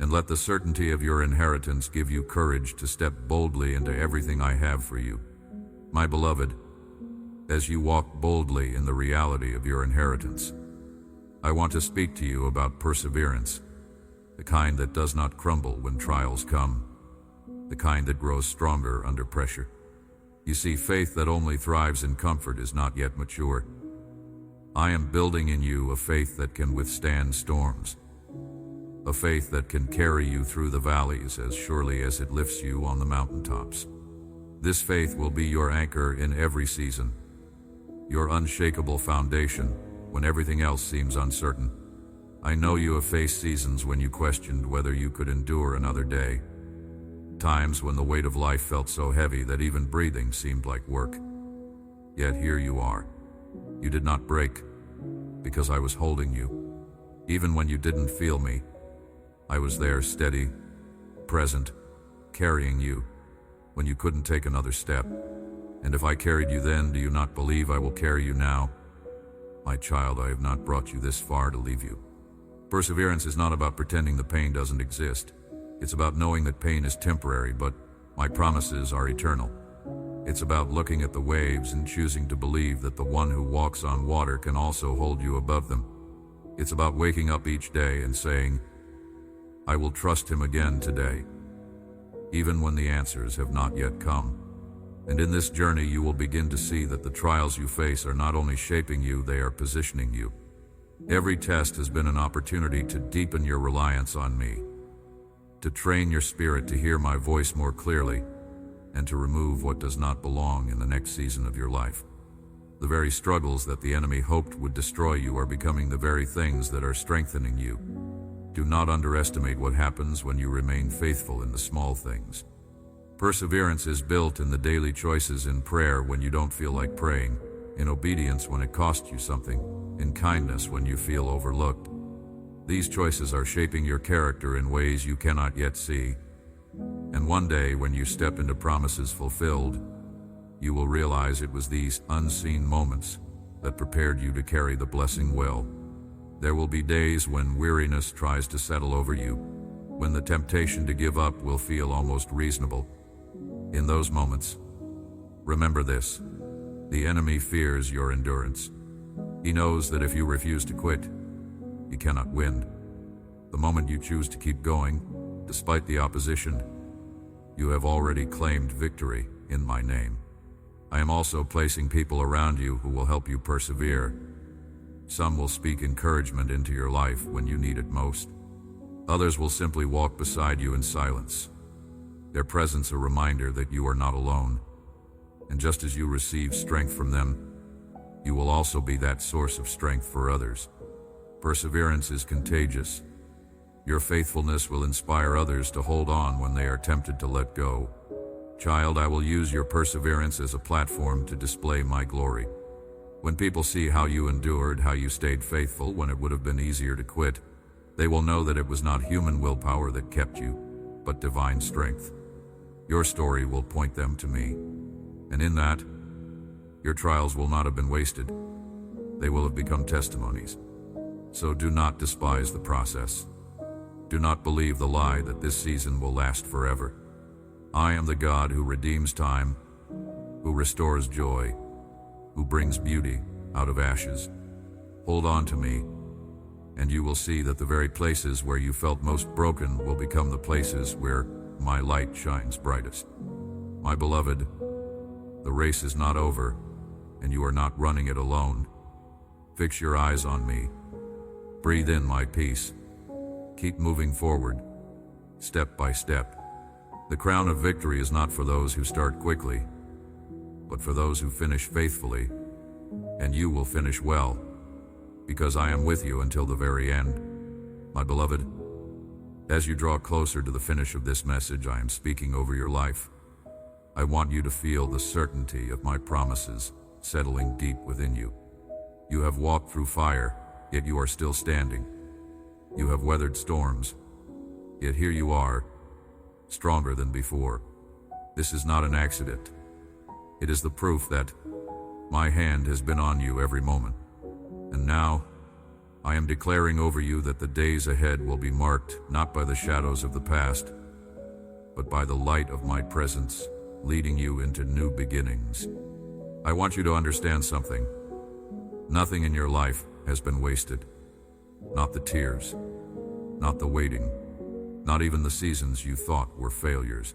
and let the certainty of your inheritance give you courage to step boldly into everything I have for you. My beloved, as you walk boldly in the reality of your inheritance, I want to speak to you about perseverance, the kind that does not crumble when trials come, the kind that grows stronger under pressure. You see, faith that only thrives in comfort is not yet mature. I am building in you a faith that can withstand storms, a faith that can carry you through the valleys as surely as it lifts you on the mountaintops. This faith will be your anchor in every season, your unshakable foundation when everything else seems uncertain. I know you have faced seasons when you questioned whether you could endure another day. Times when the weight of life felt so heavy that even breathing seemed like work. Yet here you are. You did not break, because I was holding you. Even when you didn't feel me, I was there, steady, present, carrying you, when you couldn't take another step. And if I carried you then, do you not believe I will carry you now? My child, I have not brought you this far to leave you. Perseverance is not about pretending the pain doesn't exist. It's about knowing that pain is temporary, but my promises are eternal. It's about looking at the waves and choosing to believe that the one who walks on water can also hold you above them. It's about waking up each day and saying, I will trust him again today, even when the answers have not yet come. And in this journey you will begin to see that the trials you face are not only shaping you, they are positioning you. Every test has been an opportunity to deepen your reliance on me, to train your spirit to hear my voice more clearly, and to remove what does not belong in the next season of your life. The very struggles that the enemy hoped would destroy you are becoming the very things that are strengthening you. Do not underestimate what happens when you remain faithful in the small things. Perseverance is built in the daily choices, in prayer when you don't feel like praying, in obedience when it costs you something, in kindness when you feel overlooked. These choices are shaping your character in ways you cannot yet see. And one day, when you step into promises fulfilled, you will realize it was these unseen moments that prepared you to carry the blessing well. There will be days when weariness tries to settle over you, when the temptation to give up will feel almost reasonable. In those moments, remember this: the enemy fears your endurance. He knows that if you refuse to quit, you cannot win. The moment you choose to keep going, despite the opposition, you have already claimed victory in my name. I am also placing people around you who will help you persevere. Some will speak encouragement into your life when you need it most. Others will simply walk beside you in silence, their presence a reminder that you are not alone. And just as you receive strength from them, you will also be that source of strength for others. Perseverance is contagious. Your faithfulness will inspire others to hold on when they are tempted to let go. Child, I will use your perseverance as a platform to display my glory. When people see how you endured, how you stayed faithful when it would have been easier to quit, they will know that it was not human willpower that kept you, but divine strength. Your story will point them to me. And in that, your trials will not have been wasted. They will have become testimonies. So do not despise the process. Do not believe the lie that this season will last forever. I am the God who redeems time, who restores joy, who brings beauty out of ashes. Hold on to me, and you will see that the very places where you felt most broken will become the places where my light shines brightest. My beloved, the race is not over, and you are not running it alone. Fix your eyes on me. Breathe in my peace. Keep moving forward, step by step. The crown of victory is not for those who start quickly, but for those who finish faithfully, and you will finish well, because I am with you until the very end. My beloved, as you draw closer to the finish of this message I am speaking over your life, I want you to feel the certainty of my promises settling deep within you. You have walked through fire, yet you are still standing. You have weathered storms, yet here you are, stronger than before. This is not an accident. It is the proof that my hand has been on you every moment. And now, I am declaring over you that the days ahead will be marked not by the shadows of the past, but by the light of my presence, leading you into new beginnings. I want you to understand something. Nothing in your life has been wasted. Not the tears, not the waiting, not even the seasons you thought were failures.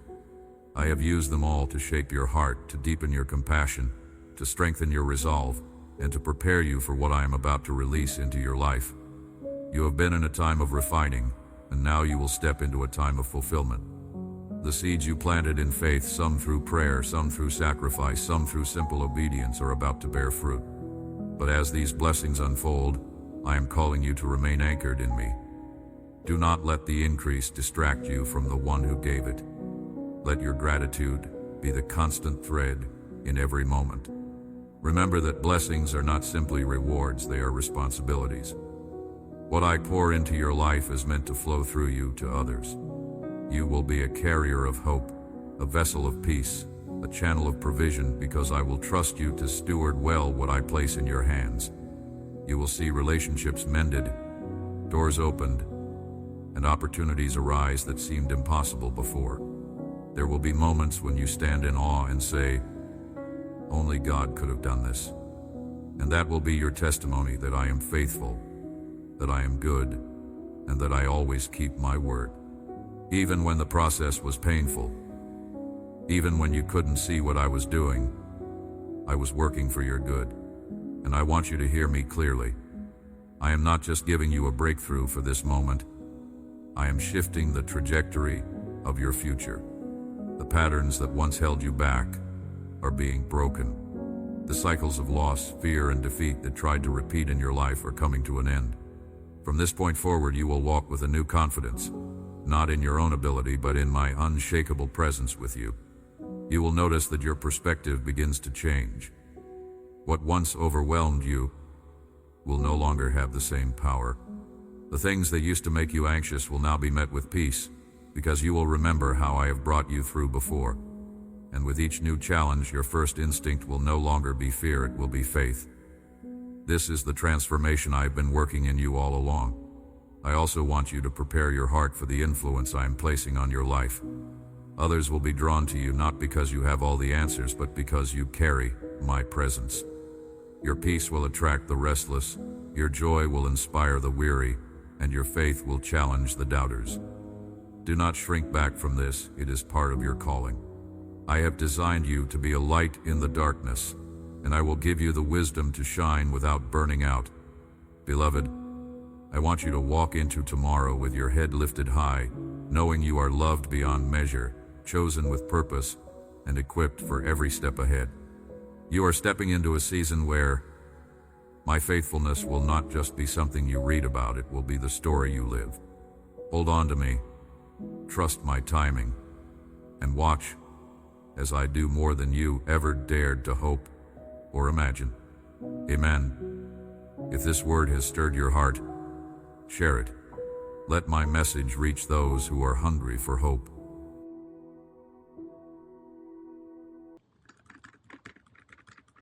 I have used them all to shape your heart, to deepen your compassion, to strengthen your resolve, and to prepare you for what I am about to release into your life. You have been in a time of refining, and now you will step into a time of fulfillment. The seeds you planted in faith, some through prayer, some through sacrifice, some through simple obedience, are about to bear fruit. But as these blessings unfold, I am calling you to remain anchored in me. Do not let the increase distract you from the one who gave it. Let your gratitude be the constant thread in every moment. Remember that blessings are not simply rewards, they are responsibilities. What I pour into your life is meant to flow through you to others. You will be a carrier of hope, a vessel of peace, a channel of provision, because I will trust you to steward well what I place in your hands. You will see relationships mended, doors opened, and opportunities arise that seemed impossible before. There will be moments when you stand in awe and say, "Only God could have done this." And that will be your testimony that I am faithful, that I am good, and that I always keep my word. Even when the process was painful, even when you couldn't see what I was doing, I was working for your good. And I want you to hear me clearly. I am not just giving you a breakthrough for this moment. I am shifting the trajectory of your future. The patterns that once held you back are being broken. The cycles of loss, fear, and defeat that tried to repeat in your life are coming to an end. From this point forward, you will walk with a new confidence, not in your own ability, but in my unshakable presence with you. You will notice that your perspective begins to change. What once overwhelmed you will no longer have the same power. The things that used to make you anxious will now be met with peace, because you will remember how I have brought you through before. And with each new challenge, your first instinct will no longer be fear, it will be faith. This is the transformation I've been working in you all along. I also want you to prepare your heart for the influence I am placing on your life. Others will be drawn to you not because you have all the answers, but because you carry my presence. Your peace will attract the restless, your joy will inspire the weary, and your faith will challenge the doubters. Do not shrink back from this, it is part of your calling. I have designed you to be a light in the darkness, and I will give you the wisdom to shine without burning out. Beloved, I want you to walk into tomorrow with your head lifted high, knowing you are loved beyond measure, chosen with purpose, and equipped for every step ahead. You are stepping into a season where my faithfulness will not just be something you read about, it will be the story you live. Hold on to me, trust my timing, and watch as I do more than you ever dared to hope or imagine. Amen. If this word has stirred your heart, share it. Let my message reach those who are hungry for hope.